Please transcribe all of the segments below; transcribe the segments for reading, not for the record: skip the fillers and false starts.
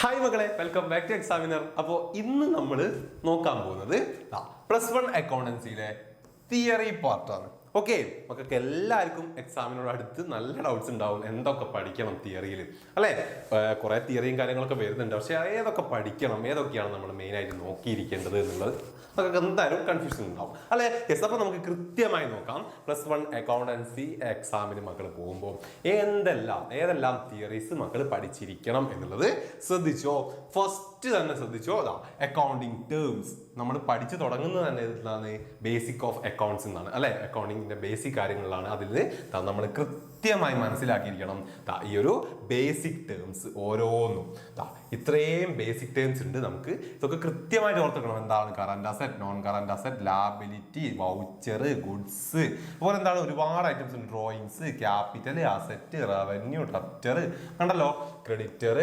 Hi മക്കളെ, welcome back to examiner. അപ്പോൾ ഇന്ന് നമ്മൾ നോക്കാൻ പോകുന്നത് +1 അക്കൗണ്ടൻസിയിലെ തിയറി പാർട്ടാണ്. ഓക്കെ, മക്കൾക്ക് എല്ലാവർക്കും എക്സാമിനോട് അടുത്ത് നല്ല ഡൗട്ട്സ് ഉണ്ടാവും. എന്തൊക്കെ പഠിക്കണം തിയറിയിൽ അല്ലേ? കുറെ തിയറിയും കാര്യങ്ങളൊക്കെ വരുന്നുണ്ട്. പക്ഷെ ഏതൊക്കെ പഠിക്കണം, ഏതൊക്കെയാണ് നമ്മൾ മെയിനായിട്ട് നോക്കിയിരിക്കേണ്ടത് എന്നുള്ളത് മക്കൾക്ക് എന്തായാലും കൺഫ്യൂഷൻ ഉണ്ടാവും അല്ലേ? യെസ്, അപ്പോൾ നമുക്ക് കൃത്യമായി നോക്കാം. +1 അക്കൗണ്ടൻസി എക്സാമിന് മക്കൾ പോകുമ്പോൾ ഏതെല്ലാം തിയറീസ് മക്കൾ പഠിച്ചിരിക്കണം എന്നുള്ളത് ശ്രദ്ധിച്ചോ. ഫസ്റ്റ് തന്നെ ശ്രദ്ധിച്ചോ, അക്കൗണ്ടിങ് ടേംസ് നമ്മൾ പഠിച്ചു തുടങ്ങുന്നത് തന്നെ എന്താണ്? ബേസിക് ഓഫ് അക്കൗണ്ട്സ് എന്നാണ് അല്ലെ? അക്കൗണ്ടിങ്ങിന്റെ ബേസിക് കാര്യങ്ങളിലാണ്. അതിൽ നമ്മൾ കൃത്യമായി മനസ്സിലാക്കിയിരിക്കണം ഈ ഒരു ബേസിക് ടേംസ് ഓരോന്നും. ഇത്രയും ബേസിക് ടേംസ് ഉണ്ട്. നമുക്ക് ഇതൊക്കെ കൃത്യമായിട്ട് ഓർത്തിക്കണം. എന്താണ് current asset, non current asset, liability, voucher, goods, അതുപോലെ എന്താണ് ഒരുപാട് ഐറ്റംസ് ഉണ്ട്. Drawings, capital, asset, revenue, debtor, കണ്ടല്ലോ, ക്രെഡിറ്റർ.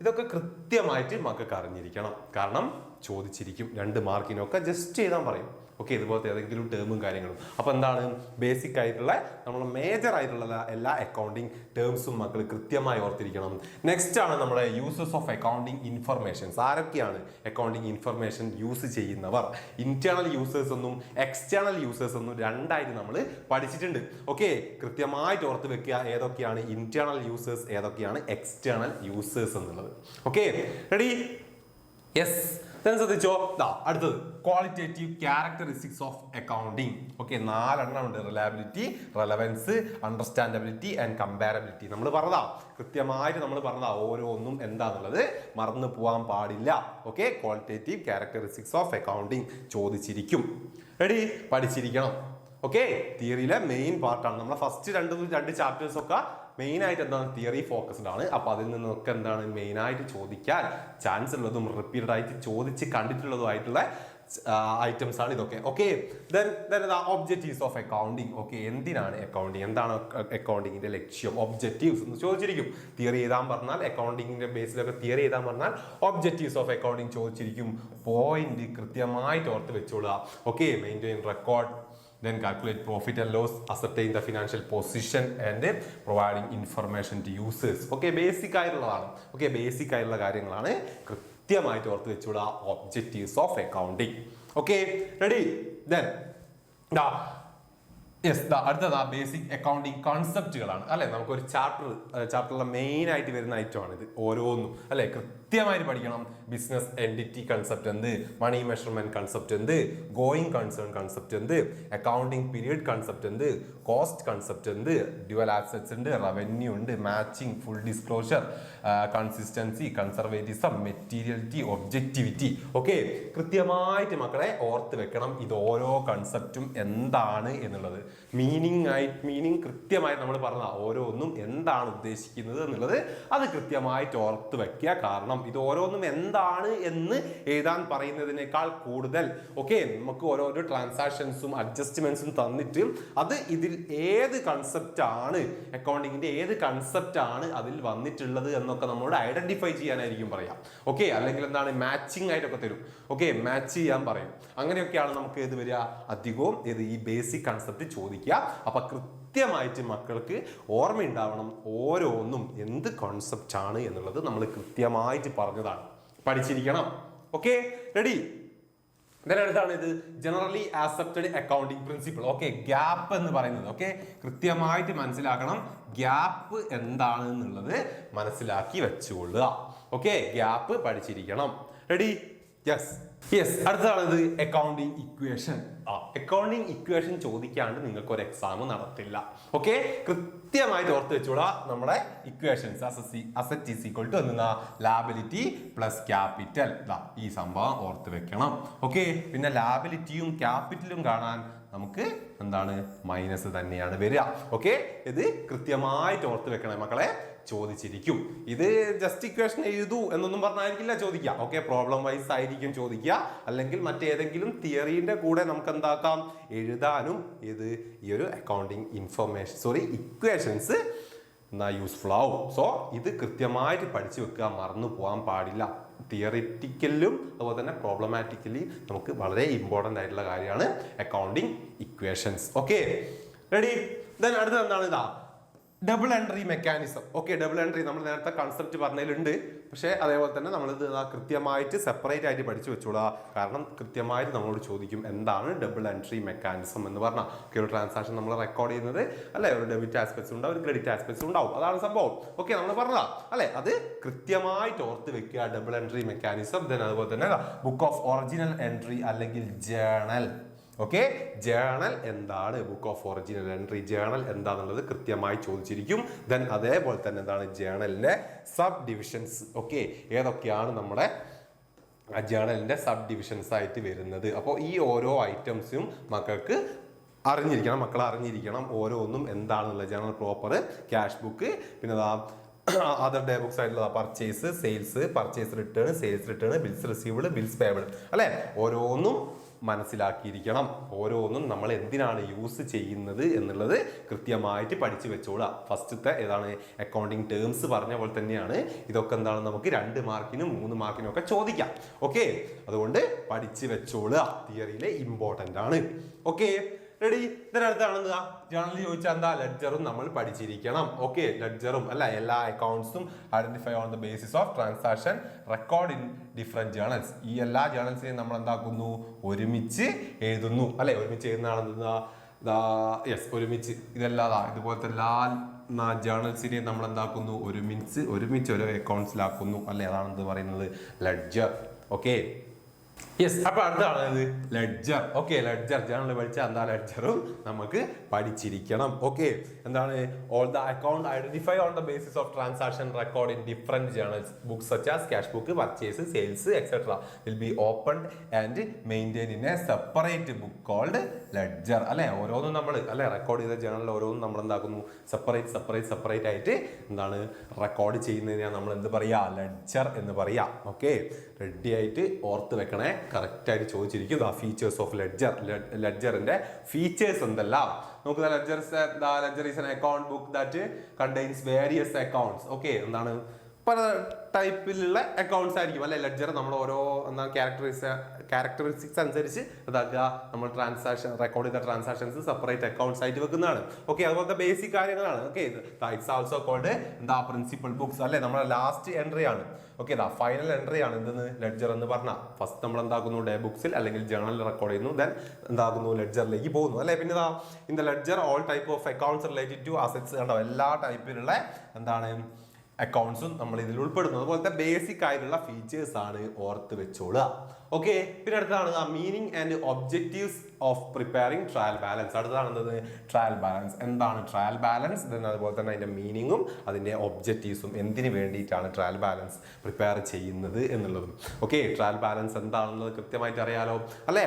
ഇതൊക്കെ കൃത്യമായിട്ട് മക്കൾക്ക് അറിഞ്ഞിരിക്കണം. കാരണം ചോദിച്ചിരിക്കും 2 മാർക്കിനൊക്കെ ജസ്റ്റ് എഴുതാൻ പറയും. ഓക്കെ, ഇതുപോലത്തെ ഏതെങ്കിലും ടേമും കാര്യങ്ങളും. അപ്പോൾ എന്താണ് ബേസിക് ആയിട്ടുള്ള നമ്മൾ മേജർ ആയിട്ടുള്ള എല്ലാ അക്കൗണ്ടിങ് ടേംസും മക്കൾ കൃത്യമായി ഓർത്തിരിക്കണം. നെക്സ്റ്റ് ആണ് നമ്മുടെ യൂസസ് ഓഫ് അക്കൗണ്ടിങ് ഇൻഫർമേഷൻസ്. ആരൊക്കെയാണ് അക്കൗണ്ടിങ് ഇൻഫർമേഷൻ യൂസ് ചെയ്യുന്നവർ? ഇന്റേണൽ യൂസേഴ്സ് എന്നും എക്സ്റ്റേണൽ യൂസേഴ്സ് എന്നും രണ്ടായിട്ട് നമ്മൾ പഠിച്ചിട്ടുണ്ട്. ഓക്കെ, കൃത്യമായിട്ട് ഓർത്ത് വെക്കുക ഏതൊക്കെയാണ് ഇന്റേണൽ യൂസേഴ്സ്, ഏതൊക്കെയാണ് എക്സ്റ്റേണൽ യൂസേഴ്സ് എന്നുള്ളത്. Okay, ready? യെസ്. ശ്രദ്ധിച്ചോ, അടുത്തത് qualitative characteristics of accounting. Okay, 4 എണ്ണം ഉണ്ട്. Reliability, relevance, understandability and comparability. നമ്മൾ പറഞ്ഞതാ, കൃത്യമായിട്ട് നമ്മൾ പറഞ്ഞതാ. ഓരോന്നും എന്താന്നുള്ളത് മറന്നു പോകാൻ പാടില്ല. Okay, qualitative characteristics of accounting ചോദിച്ചിരിക്കും. റെഡി? പഠിച്ചിരിക്കണം. ഓക്കെ, തിയറിയിലെ മെയിൻ പാർട്ടാണ്. നമ്മളെ ഫസ്റ്റ് രണ്ട് ചാപ്റ്റേഴ്സ് ഒക്കെ മെയിൻ ആയിട്ട് എന്താണ് തിയറി ഫോക്കസ്ഡ് ആണ്. അപ്പൊ അതിൽ നിന്നൊക്കെ എന്താണ് മെയിൻ ആയിട്ട് ചോദിക്കാൻ ചാൻസ് ഉള്ളതും റിപ്പീറ്റഡ് ആയിട്ട് ചോദിച്ച് കണ്ടിട്ടുള്ളതുമായിട്ടുള്ള ഐറ്റംസ് ആണ് ഇതൊക്കെ. Okay, objectives of accounting. Okay, എന്തിനാണ് അക്കൗണ്ടിങ്, എന്താണ് അക്കൗണ്ടിങ്ങിന്റെ ലക്ഷ്യം, ഒബ്ജക്റ്റീവ്സ് എന്ന് ചോദിച്ചിരിക്കും. തിയറി എഴുതാൻ പറഞ്ഞാൽ, അക്കൗണ്ടിങ്ങിന്റെ ബേസിലൊക്കെ തിയറി എഴുതാൻ പറഞ്ഞാൽ ഒബ്ജക്റ്റീവ്സ് ഓഫ് അക്കൗണ്ടിങ് ചോദിച്ചിരിക്കും. പോയിന്റ് കൃത്യമായിട്ട് ഓർത്ത് വെച്ചോളുക. Okay, maintain record, then calculate profit and loss, ascertain the financial position and providing information to users. Okay, basic ആയിട്ടുള്ളതാണ്. ഓക്കെ, ബേസിക് ആയിട്ടുള്ള കാര്യങ്ങളാണ്. കൃത്യമായിട്ട് ഓർത്ത് വെച്ചുകൂടാ objectives of accounting. Okay, ready? then yes, അടുത്തത് ബേസിക് അക്കൗണ്ടിങ് കോൺസെപ്റ്റുകളാണ് അല്ലെ? നമുക്കൊരു ചാപ്റ്ററിലെ മെയിൻ ആയിട്ട് വരുന്ന ഐറ്റമാണ് ഇത് ഓരോന്നും അല്ലെ? കൃത്യമായിട്ട് പഠിക്കണം. ബിസിനസ് എൻറ്റിറ്റി കൺസെപ്റ്റ് എന്ത്, മണി മെഷർമെന്റ് കൺസെപ്റ്റ് എന്ത്, ഗോയിങ് കൺസേൺ കൺസെപ്റ്റ് എന്ത്, അക്കൗണ്ടിങ് പീരിയഡ് കൺസെപ്റ്റ് എന്ത്, കോസ്റ്റ് കൺസെപ്റ്റ് എന്ത്, ഡ്യുവൽ ആസെറ്റ്സ് ഉണ്ട്, റവന്യൂ ഉണ്ട്, matching, full disclosure, consistency, conservatism, materiality, objectivity. Okay, കൃത്യമായിട്ട് മക്കളെ ഓർത്ത് വെക്കണം ഇത് ഓരോ കൺസെപ്റ്റും എന്താണ് എന്നുള്ളത്. മീനിങ് കൃത്യമായിട്ട് നമ്മൾ പറഞ്ഞ ഓരോന്നും എന്താണ് ഉദ്ദേശിക്കുന്നത് എന്നുള്ളത് അത് കൃത്യമായിട്ട് ഓർത്ത് വെക്കുക. കാരണം ഇത് ഓരോന്നും എന്താണ് എന്ന് എഴുതാൻ പറയുന്നതിനേക്കാൾ കൂടുതൽ ഓക്കെ നമുക്ക് ഓരോരോ ട്രാൻസാക്ഷൻസും അഡ്ജസ്റ്റ്മെന്റ്സും തന്നിട്ട് അത് ഇതിൽ ഏത് കൺസെപ്റ്റ് ആണ്, അക്കൗണ്ടിങ്ങിന്റെ ഏത് കൺസെപ്റ്റ് ആണ് അതിൽ വന്നിട്ടുള്ളത് എന്നൊക്കെ നമ്മളോട് ഐഡന്റിഫൈ ചെയ്യാനായിരിക്കും പറയാം. ഓക്കെ, അല്ലെങ്കിൽ എന്താണ് മാച്ചിങ് ആയിട്ടൊക്കെ തരും. ഓക്കെ, മാച്ച് ചെയ്യാൻ പറയും. അങ്ങനെയൊക്കെയാണ് നമുക്ക് ഇത് വരിക അധികവും ഈ ബേസിക് കൺസെപ്റ്റ് ചോദിക്കുക. അപ്പൊ കൃത്യമായിട്ട് മക്കൾക്ക് ഓർമ്മയുണ്ടാവണം ഓരോന്നും എന്ത് കോൺസെപ്റ്റ് ആണ് എന്നുള്ളത് നമ്മൾ കൃത്യമായിട്ട് പറഞ്ഞതാണ്. പഠിച്ചിരിക്കണം. Okay, ready? അടുത്താണ് ഇത് generally accepted accounting principle. Okay, GAAP എന്ന് പറയുന്നത് ഓക്കെ കൃത്യമായിട്ട് മനസ്സിലാക്കണം. ഗ്യാപ്പ് എന്താണ് എന്നുള്ളത് മനസ്സിലാക്കി വെച്ചുകൊള്ളുക. ഓക്കെ, ഗ്യാപ്പ് പഠിച്ചിരിക്കണം. റെഡി? യെസ്. അടുത്തതാണ് ഇത് അക്കൗണ്ടിങ് ഇക്വേഷൻ. അക്കൗണ്ടിങ് ഇക്വേഷൻ ചോദിക്കാണ്ട് നിങ്ങൾക്ക് ഒരു എക്സാം നടത്തില്ല. ഓക്കെ, കൃത്യമായിട്ട് ഓർത്ത് വെച്ചോളാ നമ്മുടെ equations. Asset is equal to എന്താ, ലാബിലിറ്റി പ്ലസ് ക്യാപിറ്റൽ. ഈ സംഭവം ഓർത്ത് വെക്കണം. ഓക്കെ, പിന്നെ ലാബിലിറ്റിയും ക്യാപിറ്റലും കാണാൻ നമുക്ക് എന്താണ് മൈനസ് തന്നെയാണ് വരിക. ഓക്കെ, ഇത് കൃത്യമായിട്ട് ഓർത്ത് വെക്കണം മക്കളെ. ചോദിച്ചിരിക്കും. ഇത് ജസ്റ്റ് ഇക്വേഷൻ എഴുതൂ എന്നൊന്നും പറഞ്ഞായിരിക്കില്ല ചോദിക്കുക. ഓക്കെ, പ്രോബ്ലം വൈസ് ആയിരിക്കും ചോദിക്കുക. അല്ലെങ്കിൽ മറ്റേതെങ്കിലും തിയറിന്റെ കൂടെ നമുക്ക് എന്താക്കാം എഴുതാനും ഈ ഒരു അക്കൗണ്ടിങ് ഇക്വേഷൻസ് യൂസ്ഫുൾ ആവും. സോ ഇത് കൃത്യമായിട്ട് പഠിച്ചു വെക്കുക, മറന്നു പോകാൻ പാടില്ല. തിയറിറ്റിക്കലും അതുപോലെ തന്നെ പ്രോബ്ലമാറ്റിക്കലി നമുക്ക് വളരെ ഇമ്പോർട്ടൻ്റ് ആയിട്ടുള്ള കാര്യമാണ് അക്കൗണ്ടിങ് ഇക്വേഷൻസ്. Okay, ready? അടുത്ത എന്താണ് double entry mechanism. Okay, double entry നമ്മൾ നേരത്തെ കൺസെപ്റ്റ് പറഞ്ഞതിലുണ്ട്. പക്ഷേ അതേപോലെ തന്നെ നമ്മളിത് കൃത്യമായിട്ട് സെപ്പറേറ്റ് ആയിട്ട് പഠിച്ചു വെച്ചോളാം. കാരണം കൃത്യമായിട്ട് നമ്മളോട് ചോദിക്കും എന്താണ് ഡബിൾ എൻട്രി മെക്കാനിസം എന്ന് പറഞ്ഞാൽ. ഒരു ട്രാൻസാക്ഷൻ നമ്മൾ റെക്കോർഡ് ചെയ്യുന്നത് അല്ലെ, ഒരു ഡെബിറ്റ് ആസ്പെക്ട്സ് ഉണ്ടാവും, ഒരു ക്രെഡിറ്റ് ആസ്പെക്ട്സ് ഉണ്ടാവും. അതാണ് സംഭവം. ഓക്കെ, നമ്മൾ പറഞ്ഞതാ അല്ലെ, അത് കൃത്യമായിട്ട് ഓർത്ത് വെക്കുക. Double entry mechanism. ദെൻ അതുപോലെ തന്നെ ബുക്ക് ഓഫ് ഒറിജിനൽ എൻട്രി അല്ലെങ്കിൽ ജേണൽ. ഓക്കെ, ജേണൽ എന്താണ്, book of original entry journal എന്താണെന്നുള്ളത് കൃത്യമായി ചോദിച്ചിരിക്കും. ദെൻ അതേപോലെ തന്നെ എന്താണ് ജേണലിന്റെ സബ് ഡിവിഷൻസ്. ഓക്കെ, ഏതൊക്കെയാണ് നമ്മുടെ ജേണലിന്റെ സബ് ഡിവിഷൻസ് ആയിട്ട് വരുന്നത്. അപ്പോൾ ഈ ഓരോ ഐറ്റംസും മക്കൾക്ക് അറിഞ്ഞിരിക്കണം, മക്കൾ അറിഞ്ഞിരിക്കണം ഓരോന്നും എന്താണെന്നുള്ള ജേണൽ പ്രോപ്പർ, ക്യാഷ് ബുക്ക്, പിന്നെ അതർ ഡേ ബുക്സ് ആയിട്ടുള്ള purchase, sales, purchase return, sales return, bills received, bills payable അല്ലെ, ഓരോന്നും മനസ്സിലാക്കിയിരിക്കണം. ഓരോന്നും നമ്മൾ എന്തിനാണ് യൂസ് ചെയ്യുന്നത് എന്നുള്ളത് കൃത്യമായിട്ട് പഠിച്ചു വെച്ചോളുക. ഫസ്റ്റത്തെ ഏതാണ് അക്കൗണ്ടിങ് ടേംസ് പറഞ്ഞ പോലെ തന്നെയാണ് ഇതൊക്കെ എന്താണ് നമുക്ക് 2 മാർക്കിനും 3 മാർക്കിനും ഒക്കെ ചോദിക്കാം. ഓക്കെ, അതുകൊണ്ട് പഠിച്ചു വെച്ചോളുക. തിയറിയിലെ ഇമ്പോർട്ടൻ്റ് ആണ്. Okay, ready. ഇതിനടുത്താണെന്ന് ജേണലിൽ ചോദിച്ചാൽ എന്താ, ലെഡ്ജറും നമ്മൾ പഠിച്ചിരിക്കണം. ഓക്കെ, ലെഡ്ജറും അല്ല എല്ലാ അക്കൗണ്ട്സും identify on the basis of transaction record in different journals. ഈ എല്ലാ ജേണൽസിനെയും നമ്മൾ എന്താക്കുന്നു, ഒരുമിച്ച് എഴുതുന്നു അല്ലെ. ഒരുമിച്ച് എഴുതുന്നതാണെന്ന് യെസ്, ഒരുമിച്ച് ഇതല്ലാതാ ഇതുപോലത്തെ എല്ലാ ജേണൽസിനെയും നമ്മൾ എന്താക്കുന്നു, ഒരുമിച്ച് ഓരോ അക്കൗണ്ട്സിലാക്കുന്നു അല്ലെ. അതാണ് എന്ത് പറയുന്നത്, ലെഡ്ജർ. Okay, yes. അപ്പൊ അടുത്താണ് ലെഡ്ജർ. ഓക്കെ, ലെഡ്ജർ ജേണൽ പഠിച്ചാൽ എന്താ, ലെഡ്ജറും നമുക്ക് പഠിച്ചിരിക്കണം. ഓക്കെ, എന്താണ്, all the account identify on the basis of transaction record in different journals books such as cash book, purchase, sales etcetera will be opened and maintain in a separate book called ledger അല്ലെ. ഓരോന്നും നമ്മൾ അല്ലെ record ചെയ്ത ജേണലിൽ ഓരോന്നും നമ്മൾ എന്താക്കുന്നു, separate ആയിട്ട് എന്താണ് record ചെയ്യുന്നതിനാണ് നമ്മൾ എന്ത് പറയാ, ലെഡ്ജർ എന്ന് പറയാ. ഓക്കെ, റെഡി ആയിട്ട് ഓർത്ത് വെക്കണേ. കറക്റ്റ് ആയിട്ട് ചോദിച്ചിരിക്കും. ഫീച്ചേഴ്സ് ഓഫ് ലെഡ്ജർ, ലെഡ്ജറിന്റെ ഫീച്ചേഴ്സ് എന്തെല്ലാം നമുക്ക്. Ledger is an account book that contains various accounts. Okay, എന്താണ് പല ടൈപ്പിലുള്ള അക്കൗണ്ട്സ് ആയിരിക്കും അല്ലെ. ലെഡ്ജർ നമ്മൾ ഓരോ എന്താണ് ക്യാരക്ടറിസ്റ്റിക്സ് അനുസരിച്ച് ഇതാക്കുക, നമ്മൾ ട്രാൻസാക്ഷൻ റെക്കോർഡ് ചെയ്ത ട്രാൻസാക്ഷൻസ് സെപ്പറേറ്റ് അക്കൗണ്ട്സ് ആയിട്ട് വെക്കുന്നതാണ്. ഓക്കെ, അതുപോലത്തെ ബേസിക് കാര്യങ്ങളാണ്. ഓക്കെ, ഇറ്റ്സ് ആൾസോ കോൾഡ് എന്താ പ്രിൻസിപ്പൽ ബുക്സ് അല്ലെ. നമ്മുടെ ലാസ്റ്റ് എൻട്രി ആണ്. ഓക്കെ, ഫൈനൽ എൻട്രി ആണ് എന്തെന്ന്, ലെഡ്ജർ എന്ന് പറഞ്ഞാൽ. ഫസ്റ്റ് നമ്മൾ എന്താക്കുന്നു, ഡേ ബുക്സിൽ അല്ലെങ്കിൽ ജേണലിൽ റെക്കോർഡ് ചെയ്യുന്നു, ദെൻ എന്താകുന്നു, ലെഡ്ജറിലേക്ക് പോകുന്നു അല്ലെ. പിന്നെ in the ledger all type of accounts related to assets കണ്ടോ, എല്ലാ ടൈപ്പിലുള്ള എന്താണ് അക്കൗണ്ട്സും നമ്മൾ ഇതിൽ ഉൾപ്പെടുന്നു. അതുപോലത്തെ ബേസിക് ആയിട്ടുള്ള ഫീച്ചേഴ്സ് ആണ് ഓർത്ത് വെച്ചോളുക. ഓക്കെ, പിന്നെ അടുത്താണ് meaning and objectives of preparing trial balance. അടുത്തതാണ് എന്തത്, ട്രയൽ ബാലൻസ്. എന്താണ് ട്രയൽ ബാലൻസ്, ദെൻ അതുപോലെ തന്നെ അതിന്റെ മീനിങ്ങും അതിന്റെ ഒബ്ജക്റ്റീവ്സും, എന്തിനു വേണ്ടിയിട്ടാണ് ട്രയൽ ബാലൻസ് പ്രിപ്പയർ ചെയ്യുന്നത് എന്നുള്ളതും. ഓക്കെ, ട്രയൽ ബാലൻസ് എന്താണെന്നുള്ളത് കൃത്യമായിട്ട് അറിയാലോ അല്ലേ.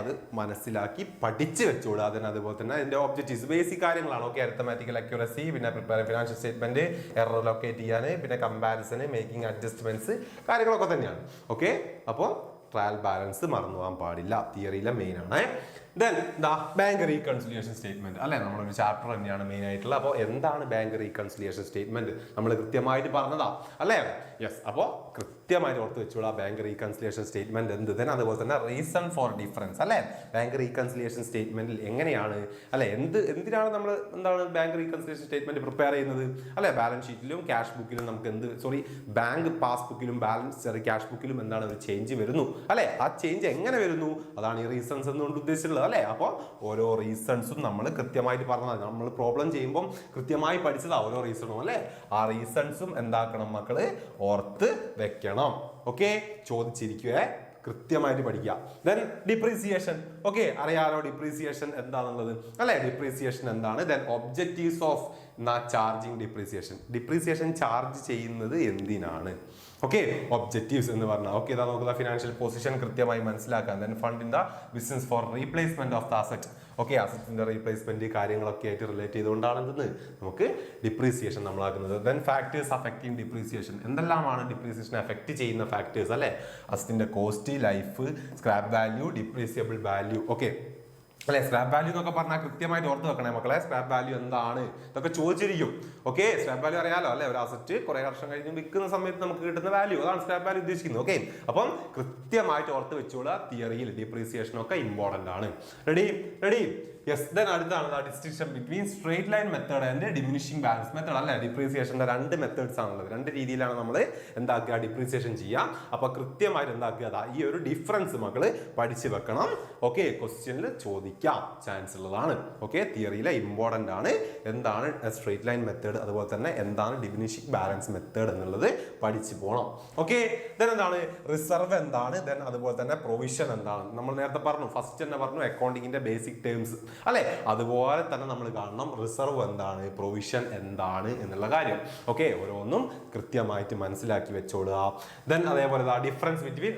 അത് മനസ്സിലാക്കി പഠിച്ചു വെച്ചോളൂ. അതിന് അതുപോലെ തന്നെ അതിന്റെ ഒബ്ജക്റ്റീവ്സ് ബേസിക് കാര്യങ്ങളാണ്. ഓക്കെ, അരിത്തമാറ്റിക്കൽ അക്യുറസി, പിന്നെ prepare financial statement, error locate ചെയ്യാന്, പിന്നെ കമ്പാരിസൺ, മേക്കിംഗ് അഡ്ജസ്റ്റ്മെന്റ്സ് കാര്യങ്ങളൊക്കെ തന്നെയാണ്. ഓക്കെ, അപ്പോൾ ട്രയൽ ബാലൻസ് മറന്നു പോകാൻ പാടില്ല, തിയറിയിലെ മെയിൻ ആണ്. ദെൻ ബാങ്ക് റീകൺസിലിയേഷൻ സ്റ്റേറ്റ്മെന്റ് അല്ലെ, നമ്മളൊരു ചാപ്റ്റർ തന്നെയാണ് മെയിൻ ആയിട്ടുള്ള. അപ്പോൾ എന്താണ് ബാങ്ക് റീകൺസിലിയേഷൻ സ്റ്റേറ്റ്മെന്റ്, നമ്മൾ കൃത്യമായിട്ട് പറഞ്ഞതാ അല്ലേ. യെസ്, അപ്പോൾ കൃത്യമായിട്ട് ഓർത്ത് വെച്ചോളാം ബാങ്ക് റീകൺസിലിയേഷൻ സ്റ്റേറ്റ്മെന്റ് എന്ത്. ദെൻ അതുപോലെ തന്നെ റീസൺ ഫോർ ഡിഫറൻസ് അല്ലെ. ബാങ്ക് റീകൺസിലിയേഷൻ സ്റ്റേറ്റ്മെന്റിൽ എങ്ങനെയാണ് അല്ലെ, എന്തിനാണ് നമ്മൾ എന്താണ് ബാങ്ക് റീകൺസിലിയേഷൻ സ്റ്റേറ്റ്മെന്റ് പ്രിപ്പയർ ചെയ്യുന്നത് അല്ലെ. ബാലൻസ് ഷീറ്റിലും ക്യാഷ് ബുക്കിലും നമുക്ക് ബാങ്ക് പാസ്ബുക്കിലും ക്യാഷ് ബുക്കിലും എന്താണ് ഒരു ചേഞ്ച് വരുന്നു അല്ലെ. ആ ചേഞ്ച് എങ്ങനെ വരുന്നു, അതാണ് ഈ റീസൺസ് എന്നുകൊണ്ട് ഉദ്ദേശിച്ചുള്ളത് അല്ലെ. അപ്പോൾ ഓരോ റീസൺസും നമ്മൾ കൃത്യമായിട്ട് പറഞ്ഞതാണ്. നമ്മൾ പ്രോബ്ലം ചെയ്യുമ്പോൾ കൃത്യമായി പഠിച്ചതാ ഓരോ റീസണും അല്ലെ. ആ റീസൺസും എന്താക്കണം മക്കള്, ഓർത്ത് വെക്കണം. ഓക്കെ, ചോദിച്ചിരിക്കുക, കൃത്യമായിട്ട് പഠിക്കുക. Then depreciation. ഓക്കെ, അറിയാലോ ഡിപ്രീസിയേഷൻ എന്താണെന്നുള്ളത് അല്ലെ. ഡിപ്രീസിയേഷൻ എന്താണ്, then objectives of charging depreciation charge ചെയ്യുന്നത് എന്തിനാണ്. ഓക്കെ, ഒബ്ജക്റ്റീവ്സ് എന്ന് പറഞ്ഞാൽ ഓക്കെ, ഇതാ നോക്കുക, ഫിനാൻഷ്യൽ പൊസിഷൻ കൃത്യമായി മനസ്സിലാക്കാൻ. Then fund in the business for replacement of the asset. Okay, അസറ്റിന്റെ റീപ്ലേസ്മെന്റ് കാര്യങ്ങളൊക്കെ ആയിട്ട് റിലേറ്റ് ചെയ്തുകൊണ്ടാണ് എന്തെന്ന് നമുക്ക് ഡിപ്രീസിയേഷൻ നമ്മളാക്കുന്നത്. Then factors affecting depreciation. എന്തെല്ലാമാണ് ഡിപ്രീസിയേഷൻ എഫക്ട് ചെയ്യുന്ന ഫാക്ടേഴ്സ് അല്ലെ. അസറ്റിന്റെ cost, life, scrap value, depreciable value. Okay, അല്ലെ? സ്ക്രാപ്പ് വാല്യൂ എന്നൊക്കെ പറഞ്ഞാൽ കൃത്യമായിട്ട് ഓർത്ത് വെക്കണേ മക്കളെ. സ്ക്രാപ്പ് വാല്യൂ എന്താണ് ഇതൊക്കെ ചോദിച്ചിരിക്കും. ഓക്കെ, സ്ക്രാപ്പ് വാല്യൂ അറിയാലോ അല്ലെ? ഒരു അസറ്റ് കുറെ വർഷം കഴിഞ്ഞ് വിൽക്കുന്ന സമയത്ത് നമുക്ക് കിട്ടുന്ന വാല്യൂ, അതാണ് സ്ക്രാപ്പ് വാല്യൂ ഉദ്ദേശിക്കുന്നത്. ഓക്കെ, അപ്പം കൃത്യമായിട്ട് ഓർത്ത് വെച്ചോളൂ. തിയറിയിൽ ഡിപ്രീസിയേഷൻ ഒക്കെ ഇമ്പോർട്ടന്റ് ആണ്. Ready yes. ദെൻ അടുത്താണ് distinction between straight line method and diminishing balance method അല്ലെ? ഡിപ്രീസിയേഷന്റെ രണ്ട് മെത്തേഡ്സ് ആണുള്ളത്. രണ്ട് രീതിയിലാണ് നമ്മൾ എന്താക്കുക ഡിപ്രീസിയേഷൻ ചെയ്യുക. അപ്പൊ കൃത്യമായിട്ട് എന്താക്കുക ഈ ഒരു ഡിഫറൻസ് മക്കള് പഠിച്ചു വെക്കണം. ഓക്കെ, ക്വസ്റ്റ്യനിൽ ചോദിക്കാം ചാൻസ് ഉള്ളതാണ്. ഓക്കെ, തിയറിയിലെ ഇമ്പോർട്ടന്റ് ആണ്. എന്താണ് സ്ട്രേറ്റ് ലൈൻ മെത്തേഡ്, അതുപോലെ തന്നെ എന്താണ് ഡിമിനിഷിംഗ് ബാലൻസ് മെത്തേഡ് എന്നുള്ളത് പഠിച്ചു പോകണം. ഓക്കെ, ദെൻ എന്താണ് റിസർവ് എന്താണ്, ദെൻ അതുപോലെ തന്നെ പ്രൊവിഷൻ എന്താണ്. നമ്മൾ നേരത്തെ പറഞ്ഞു, ഫസ്റ്റ് തന്നെ പറഞ്ഞു അക്കൗണ്ടിങ്ങിന്റെ ബേസിക് ടേംസ് അല്ലെ? അതുപോലെ തന്നെ നമ്മൾ കാണണം റിസർവ് എന്താണ്, പ്രൊവിഷൻ എന്താണ് എന്നുള്ള കാര്യം. ഓക്കെ, ഓരോന്നും കൃത്യമായിട്ട് മനസ്സിലാക്കി വെച്ചോളുക. ദെൻ അതേപോലെ ഡിഫറൻസ് ബിറ്റ്വീൻ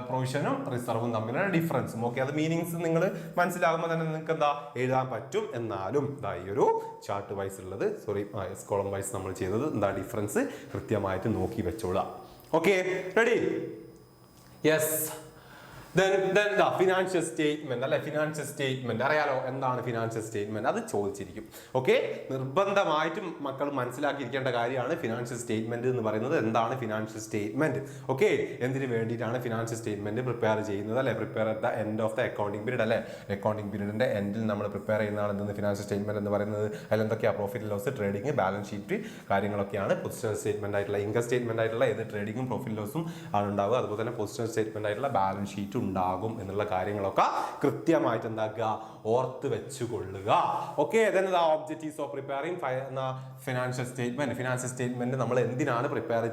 പ്രൊവിഷനും റിസർവും തമ്മിലുള്ള ഡിഫറൻസും. ഓക്കെ, അത് മീനിങ്സ് നിങ്ങൾ മനസ്സിലാകുമ്പോൾ തന്നെ നിങ്ങൾക്ക് എന്താ എഴുതാൻ പറ്റും. എന്നാലും ഈ ഒരു ചാർട്ട് വൈസ് ഉള്ളത്, കോളം വൈസ് നമ്മൾ ചെയ്തത് എന്താ ഡിഫറൻസ് കൃത്യമായിട്ട് നോക്കി വെച്ചോളുക. Okay, ready? Yes. Financial statement അല്ലെ? ഫിനാൻഷ്യൽ സ്റ്റേറ്റ്മെന്റ് അറിയാലോ എന്താണ് ഫിനാൻഷ്യൽ സ്റ്റേറ്റ്മെന്റ്? അത് ചോദിച്ചിരിക്കും. ഓക്കെ, നിർബന്ധമായിട്ടും മക്കൾ മനസ്സിലാക്കിയിരിക്കേണ്ട കാര്യമാണ് ഫിനാൻഷ്യൽ സ്റ്റേറ്റ്മെന്റ് എന്ന് പറയുന്നത്. എന്താണ് ഫിനാൻഷ്യൽ സ്റ്റേറ്റ്മെന്റ്? ഓക്കെ, എന്തിനു വേണ്ടിയിട്ടാണ് ഫിനാൻഷ്യൽ സ്റ്റേറ്റ്മെന്റ് പ്രിപ്പയർ ചെയ്യുന്നത് അല്ലെ? Prepare at the end of the accounting period അല്ലെ? അക്കൗണ്ടിംഗ് പീരീഡിന്റെ എൻഡിൽ നമ്മൾ പ്രിപ്പയർ ചെയ്യുന്നതാണ് എന്തെന്ന് ഫിനാൻഷ്യൽ സ്റ്റേറ്റ്മെന്റ് എന്ന് പറയുന്നത്. അതിൽ എന്തൊക്കെയാണ്? Profit loss, trading, balance sheet കാര്യങ്ങളൊക്കെയാണ്. പൊസിഷണൽ സ്റ്റേറ്റ്മെന്റ് ആയിട്ടുള്ള ഇൻകം സ്റ്റേറ്റ്മെന്റ് ആയിട്ടുള്ള ഏത് ട്രേഡിംഗും പ്രോഫിറ്റ് ലോസും ആണ് ഉണ്ടാവുക. അതുപോലെ തന്നെ പൊസിഷണൽ സ്റ്റേറ്റ്മെന്റ് ആയിട്ടുള്ള ബാലൻസ് ഷീറ്റ് ഉണ്ടാകും എന്നുള്ള കാര്യങ്ങളൊക്കെ കൃത്യമായിട്ട് എന്താക്കുക ഓർത്ത് വെച്ചുകൊള്ളുക. Okay, objectives of preparing financial statement. Financial statement നമ്മൾ എന്തിനാണ് പ്രിപ്പയർ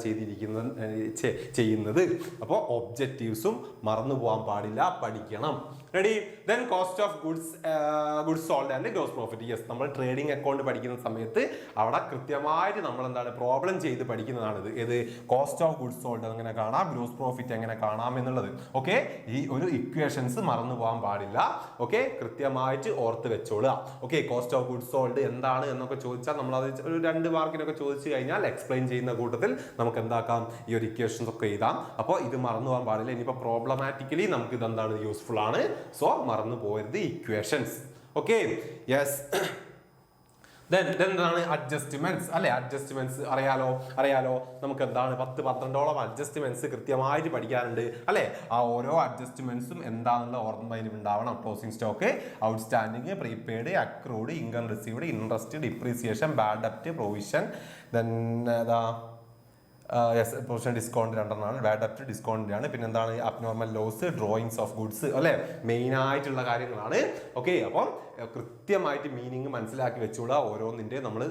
ചെയ്യുന്നത്? അപ്പോൾ ഒബ്ജക്റ്റീവ്സും മറന്നു പോകാൻ പാടില്ല, പഠിക്കണം. Ready? Then cost of goods sold and gross profit. Yes, നമ്മൾ ട്രേഡിംഗ് അക്കൗണ്ട് പഠിക്കുന്ന സമയത്ത് അവിടെ കൃത്യമായിട്ട് നമ്മൾ എന്താണ് പ്രോബ്ലം ചെയ്ത് പഠിക്കുന്നതാണിത്. ഏത്? കോസ്റ്റ് ഓഫ് ഗുഡ്സ് സോൾഡ് എങ്ങനെ കാണാം, ഗ്രോസ് പ്രോഫിറ്റ് എങ്ങനെ കാണാം എന്നുള്ളത്. ഓക്കെ, ഈ ഒരു ഇക്വേഷൻസ് മറന്നു പോകാൻ പാടില്ല. ഓക്കെ, കൃത്യമായിട്ട് ഓർത്ത് വെച്ചോളുക. Okay, cost of goods sold എന്താണ് എന്നൊക്കെ ചോദിച്ചാൽ നമ്മൾ അത് ഒരു 2 മാർക്കിനൊക്കെ ചോദിച്ചു കഴിഞ്ഞാൽ എക്സ്പ്ലെയിൻ ചെയ്യുന്ന കൂട്ടത്തിൽ നമുക്ക് എന്താക്കാം ഈ ഒരു ഇക്വേഷൻസ് ഒക്കെ എഴുതാം. അപ്പോൾ ഇത് മറന്നു പോകാൻ പാടില്ല. ഇനിയിപ്പോൾ പ്രോബ്ലമാറ്റിക്കലി നമുക്ക് ഇത് എന്താണ് യൂസ്ഫുൾ ആണ്. സോ മറന്നു പോകരുത് ഇക്വേഷൻസ്. Okay, yes. എന്താണ് അഡ്ജസ്റ്റ്മെന്റ്സ് അല്ലെ? അഡ്ജസ്റ്റ്മെന്റ്സ് അറിയാലോ നമുക്ക് എന്താണ് 10-12ഓളം അഡ്ജസ്റ്റ്മെന്റ്സ് കൃത്യമായിട്ട് പഠിക്കാനുണ്ട് അല്ലെ? ആ ഓരോ അഡ്ജസ്റ്റ്മെന്റ്സും എന്താണെന്നുള്ള ഓർമ്മ ഉണ്ടാവണം. Closing stock, outstanding, prepaid, accrued, income received, interest, depreciation, bad ഡെപ്റ്റ്, പ്രൊവിഷൻ, പ്രൊവിഷൻ ഡിസ്കൗണ്ട് 2 ബാഡ് ഡെപ്റ്റ് ഡിസ്കൗണ്ടിന്റെ ആണ്. പിന്നെ എന്താണ് abnormal loss, drawings of goods അല്ലെ? മെയിൻ ആയിട്ടുള്ള കാര്യങ്ങളാണ്. ഓക്കെ, അപ്പം കൃത്യമായിട്ട് മീനിങ് മനസ്സിലാക്കി വെച്ചോളാം. ഓരോന്നിന്റെ നമ്മൾ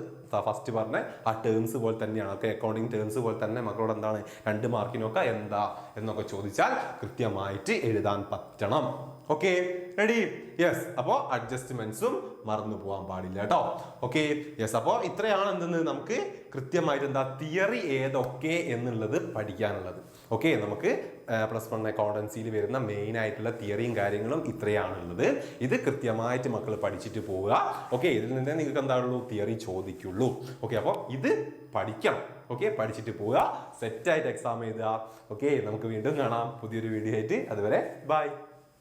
ഫസ്റ്റ് പറഞ്ഞ ആ ടേംസ് പോലെ തന്നെയാണ്. ഓക്കെ, അക്കൗണ്ടിങ് ടേംസ് പോലെ തന്നെ മക്കളോട് എന്താണ് 2 മാർക്കിനൊക്കെ എന്താ എന്നൊക്കെ ചോദിച്ചാൽ കൃത്യമായിട്ട് എഴുതാൻ പറ്റണം. Okay, ready? യെസ്. അപ്പോൾ അഡ്ജസ്റ്റ്മെന്റ്സും മറന്നു പോകാൻ പാടില്ല കേട്ടോ. Okay, yes. അപ്പോൾ ഇത്രയാണ് എന്തെന്ന് നമുക്ക് കൃത്യമായിട്ട് എന്താ തിയറി ഏതൊക്കെ എന്നുള്ളത് പഠിക്കാനുള്ളത്. ഓക്കെ, നമുക്ക് +1 അക്കൗണ്ടൻസിയിൽ വരുന്ന മെയിൻ ആയിട്ടുള്ള തിയറിയും കാര്യങ്ങളും ഇത്രയാണുള്ളത്. ഇത് കൃത്യമായിട്ട് മക്കൾ പഠിച്ചിട്ട് പോവുക. ഓക്കെ, ഇതിൽ നിന്ന് നിങ്ങൾക്ക് എന്താണുള്ളൂ തിയറി ചോദിക്കുള്ളൂ. ഓക്കെ, അപ്പോൾ ഇത് പഠിക്കണം. ഓക്കെ, പഠിച്ചിട്ട് പോവുക, സെറ്റായിട്ട് എക്സാം എഴുതുക. ഓക്കെ, നമുക്ക് വീണ്ടും കാണാം പുതിയൊരു വീഡിയോ ആയിട്ട്. അതുവരെ ബൈ.